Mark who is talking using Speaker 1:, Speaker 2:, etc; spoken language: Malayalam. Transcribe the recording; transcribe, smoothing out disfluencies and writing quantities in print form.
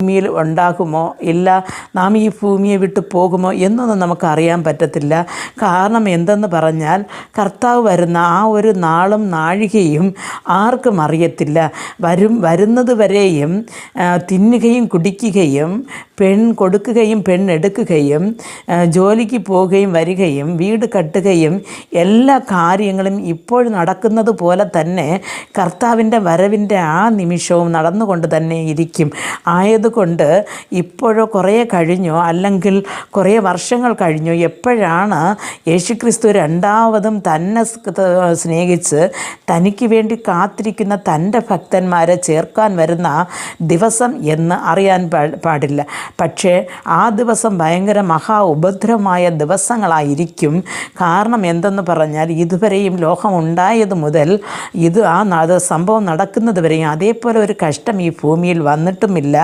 Speaker 1: ഭൂമിയിൽ ഉണ്ടാകുമോ ഇല്ല, നാം ഈ ഭൂമിയെ വിട്ടു പോകുമോ എന്നൊന്നും നമുക്കറിയാൻ പറ്റത്തില്ല. കാരണം എന്തെന്ന് പറഞ്ഞാൽ കർത്താവ് വരുന്ന ആ ഒരു നാളും നാഴികയും ആർക്കും അറിയത്തില്ല. വരുന്നത് വരെയും തിന്നുകയും കുടിക്കുകയും കൊടുക്കുകയും പെണ്ണെടുക്കുകയും ജോലിക്ക് പോവുകയും വരികയും വീട് കട്ടുകയും എല്ലാ കാര്യങ്ങളും ഇപ്പോൾ നടക്കുന്നത് പോലെ തന്നെ കർത്താവിൻ്റെ വരവിൻ്റെ ആ നിമിഷവും നടന്നുകൊണ്ട് തന്നെ ഇരിക്കും. ആയതുകൊണ്ട് ഇപ്പോഴോ കുറേ കഴിഞ്ഞോ അല്ലെങ്കിൽ കുറേ വർഷങ്ങൾ കഴിഞ്ഞോ എപ്പോഴാണ് യേശുക്രിസ്തു രണ്ടാമതും തന്നെ സ്നേഹിച്ച് തനിക്ക് വേണ്ടി കാത്തിരിക്കുന്ന തൻ്റെ ഭക്തന്മാരെ ചേർക്കാൻ വരുന്ന ദിവസം എന്ന് അറിയാൻ പാടില്ല. പക്ഷേ ആ ദിവസം ഭയങ്കര ഉപദ്രവമായ ദിവസങ്ങളായിരിക്കും. കാരണം എന്തെന്ന് പറഞ്ഞാൽ ഇതുവരെയും ലോകം ഉണ്ടായത് മുതൽ സംഭവം നടക്കുന്നത് വരെയും അതേപോലെ ഒരു കഷ്ടം ഈ ഭൂമിയിൽ വന്നിട്ടുമില്ല.